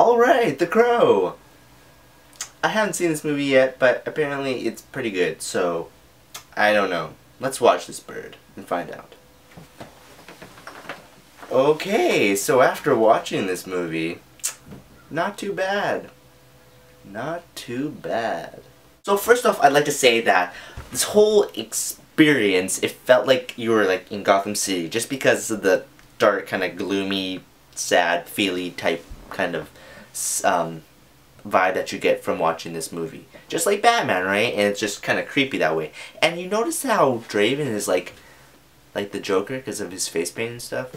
Alright, The Crow! I haven't seen this movie yet, but apparently it's pretty good, so I don't know. Let's watch this bird and find out. Okay, so after watching this movie, not too bad. Not too bad. So first off, I'd like to say that this whole experience, it felt like you were like in Gotham City, just because of the dark, kind of gloomy, sad, feely type kind of vibe that you get from watching this movie. Just like Batman, right? And it's just kind of creepy that way. And you notice how Draven is like the Joker because of his face paint and stuff?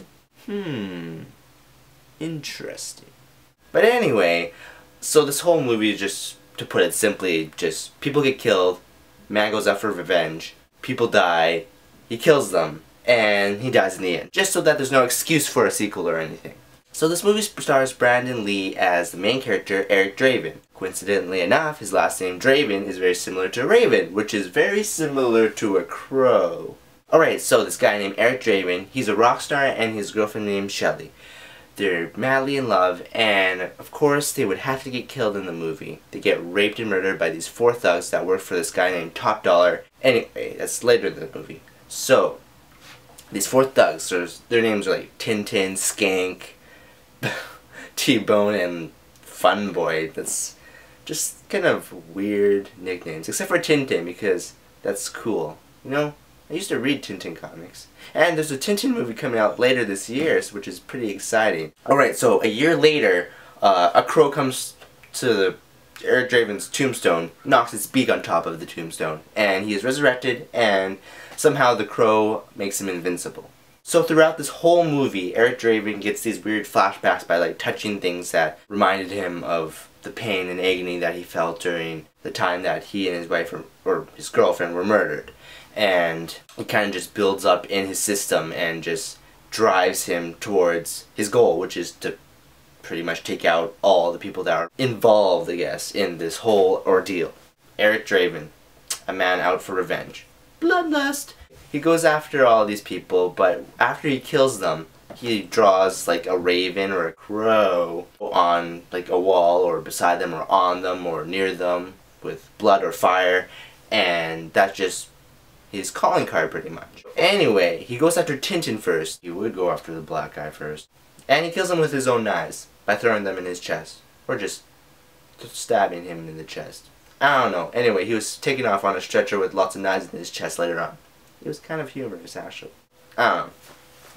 Interesting. But anyway, so this whole movie is just, to put it simply, just people get killed, man goes out for revenge, people die, he kills them, and he dies in the end. Just so that there's no excuse for a sequel or anything. So this movie stars Brandon Lee as the main character, Eric Draven. Coincidentally enough, his last name Draven is very similar to Raven, which is very similar to a crow. Alright, so this guy named Eric Draven, he's a rock star and his girlfriend named Shelly. They're madly in love, and of course they would have to get killed in the movie. They get raped and murdered by these 4 thugs that work for this guy named Top Dollar. Anyway, that's later in the movie. So, these 4 thugs, their names are like Tintin, Skank, T-Bone, and Fun Boy. That's just kind of weird nicknames, except for Tintin, because that's cool, you know? I used to read Tintin comics. And there's a Tintin movie coming out later this year, which is pretty exciting. Alright, so a year later, a crow comes to Eric Draven's tombstone, knocks its beak on top of the tombstone, and he is resurrected, and somehow the crow makes him invincible. So throughout this whole movie, Eric Draven gets these weird flashbacks by like touching things that reminded him of the pain and agony that he felt during the time that he and his wife or his girlfriend were murdered. And it kind of just builds up in his system and just drives him towards his goal, which is to pretty much take out all the people that are involved, I guess, in this whole ordeal. Eric Draven, a man out for revenge. Bloodlust! He goes after all these people, but after he kills them, he draws like a raven or a crow on like a wall or beside them or on them or near them with blood or fire, and that's just his calling card pretty much. Anyway, he goes after Tintin first. He would go after the black guy first. And he kills him with his own knives by throwing them in his chest. Or just stabbing him in the chest. I don't know. Anyway, he was taken off on a stretcher with lots of knives in his chest later on. It was kind of humorous, actually. I don't know.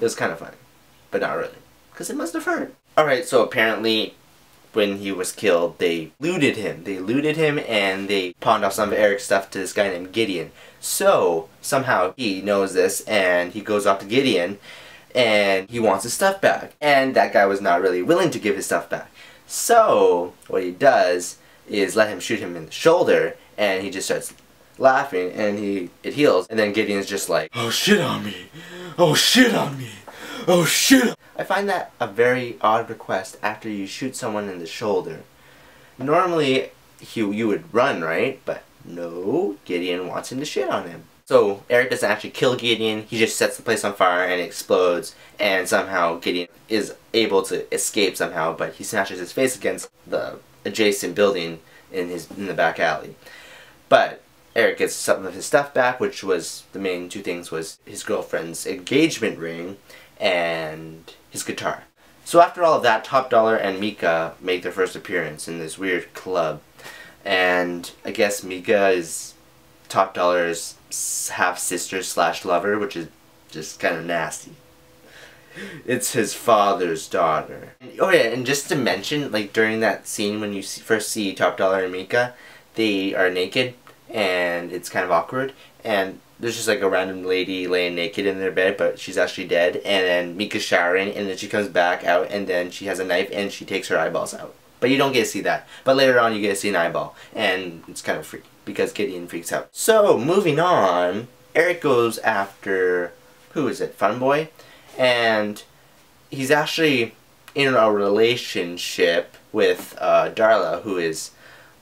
It was kind of funny. But not really. Because it must have hurt. Alright, so apparently when he was killed, they looted him. They looted him and they pawned off some of Eric's stuff to this guy named Gideon. So, somehow he knows this and he goes off to Gideon and he wants his stuff back. And that guy was not really willing to give his stuff back. So, what he does is let him shoot him in the shoulder and he just starts laughing and it heals. And then Gideon's just like, "Oh shit on me! Oh shit on me! Oh shit!" I find that a very odd request after you shoot someone in the shoulder. Normally, you would run, right? But no, Gideon wants him to shit on him. So Eric doesn't actually kill Gideon, he just sets the place on fire and it explodes, and somehow Gideon is able to escape somehow, but he smashes his face against the adjacent building in the back alley. But Eric gets some of his stuff back, which was, the main 2 things was his girlfriend's engagement ring and his guitar. So after all of that, Top Dollar and Mika make their first appearance in this weird club. And I guess Mika is Top Dollar's half-sister / lover, which is just kind of nasty. It's his father's daughter. Oh yeah, and just to mention, like during that scene when you first see Top Dollar and Mika, they are naked and it's kind of awkward. And there's just like a random lady laying naked in their bed, but she's actually dead. And then Mika's showering, and then she comes back out, and then she has a knife, and she takes her eyeballs out. But you don't get to see that. But later on, you get to see an eyeball, and it's kind of freaky because Gideon freaks out. So moving on, Eric goes after, who is it? Fun Boy, and he's actually in a relationship with Darla, who is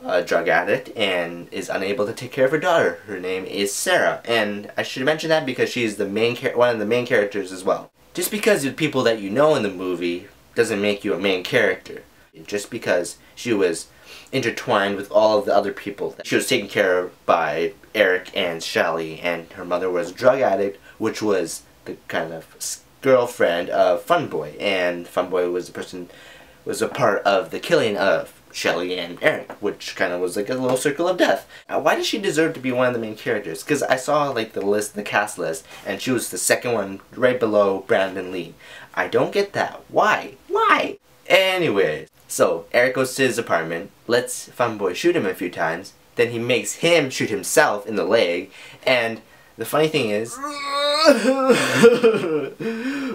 a drug addict and is unable to take care of her daughter. Her name is Sarah, and I should mention that because she's the one of the main characters as well. Just because the people that you know in the movie doesn't make you a main character. just because she was intertwined with all of the other people that she was taken care of by Eric and Shelly, and her mother was a drug addict, which was the kind of girlfriend of Funboy, and Funboy was a part of the killing of Shelly and Eric, which kind of was like a little circle of death. Why does she deserve to be one of the main characters? Because I saw like the cast list, and she was the second one right below Brandon Lee. I don't get that. Why? Why? Anyways, so Eric goes to his apartment, lets Funboy shoot him a few times, then he makes him shoot himself in the leg, and the funny thing is,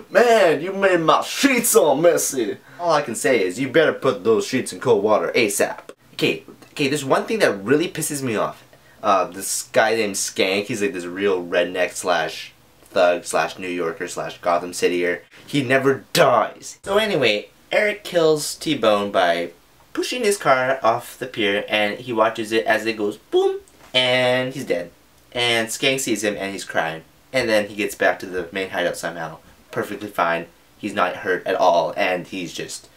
man, you made my sheets all messy. All I can say is, you better put those sheets in cold water ASAP. Okay, there's one thing that really pisses me off. This guy named Skank, he's like this real redneck slash thug slash New Yorker slash Gotham Cityer. He never dies. So anyway, Eric kills T-Bone by pushing his car off the pier, and he watches it as it goes boom, and he's dead. And Skank sees him and he's crying. And then he gets back to the main hideout somehow. Perfectly fine. He's not hurt at all, and he's just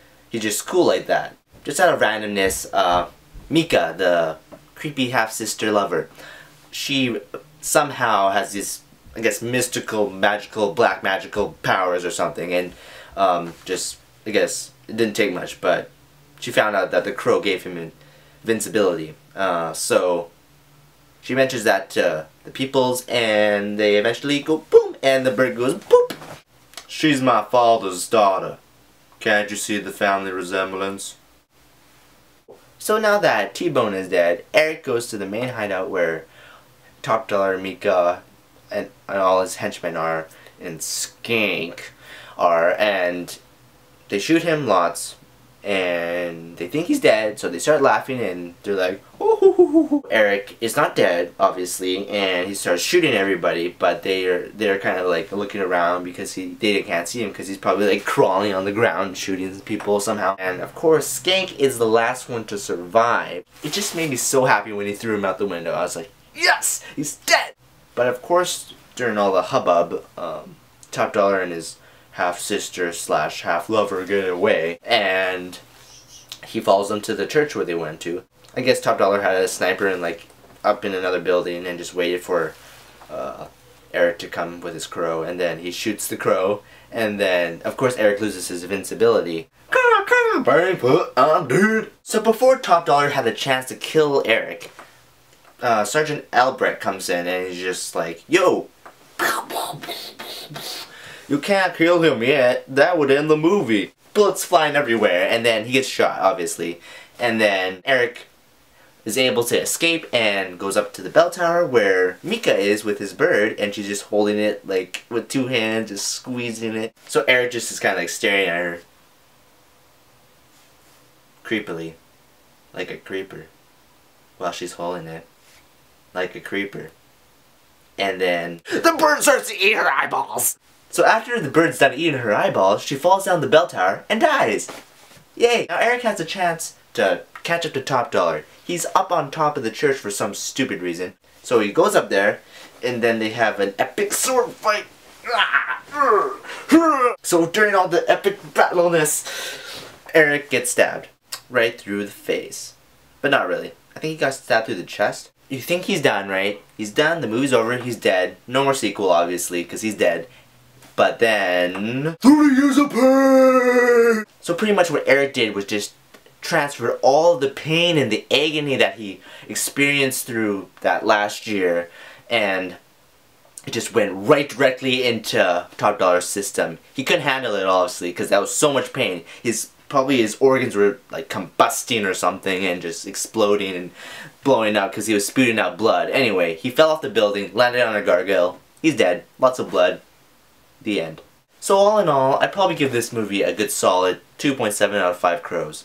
cool like that. Just out of randomness, Mika, the creepy half-sister lover, she somehow has these, I guess, mystical, magical, black magical powers or something, and I guess, it didn't take much, but she found out that the crow gave him invincibility. So she mentions that to the peoples, and they eventually go boom, and the bird goes boop. She's my father's daughter. Can't you see the family resemblance? So now that T-Bone is dead, Eric goes to the main hideout where Top Dollar, Mika, and all his henchmen are, and Skank are, and they shoot him lots, and they think he's dead, so they start laughing, and they're like, hoo hoo hoo hoo hoo. Eric is not dead, obviously, and he starts shooting everybody, but they're kind of like looking around because they can't see him, because he's probably like crawling on the ground shooting people somehow. And of course, Skank is the last one to survive. It just made me so happy when he threw him out the window. I was like, yes, he's dead! But of course, during all the hubbub, Top Dollar and his half-sister slash half-lover get away, and he follows them to the church where they went to. I guess Top Dollar had a sniper and like up in another building and just waited for Eric to come with his crow, and then he shoots the crow, and then of course Eric loses his invincibility. Dude. So before Top Dollar had the chance to kill Eric, Sergeant Albrecht comes in and he's just like, yo! You can't kill him yet, that would end the movie. Bullets flying everywhere, and then he gets shot, obviously. And then Eric is able to escape and goes up to the bell tower where Mika is with his bird, and she's just holding it like with two hands, just squeezing it. So Eric just is kind of like staring at her creepily, like a creeper, while she's holding it, like a creeper. And then the bird starts to eat her eyeballs! So after the bird's done eating her eyeballs, she falls down the bell tower and dies. Yay! Now Eric has a chance to catch up to Top Dollar. He's up on top of the church for some stupid reason. So he goes up there, and then they have an epic sword fight. So during all the epic battleness, Eric gets stabbed right through the face. But not really. I think he got stabbed through the chest. You think he's done, right? He's done, the movie's over, he's dead. No more sequel, obviously, because he's dead. But then 30 years of pain! So pretty much what Eric did was just transfer all the pain and the agony that he experienced through that last year, and it just went right directly into Top Dollar's system. He couldn't handle it, obviously, because that was so much pain. Probably his organs were like combusting or something and just exploding and blowing up because he was spewing out blood. Anyway, he fell off the building, landed on a gargoyle. He's dead. Lots of blood. The end. So all in all, I'd probably give this movie a good solid 2.7 out of 5 crows.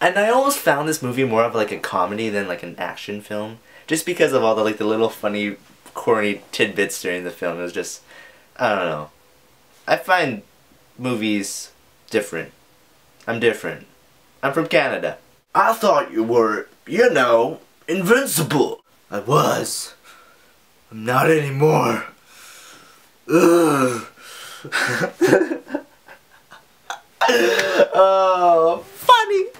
And I almost found this movie more of like a comedy than like an action film, just because of all the like the little funny, corny tidbits during the film. It was just, I don't know. I find movies different. I'm different. I'm from Canada. I thought you were, you know, invincible. I was. I'm not anymore. Ugh. Oh, funny.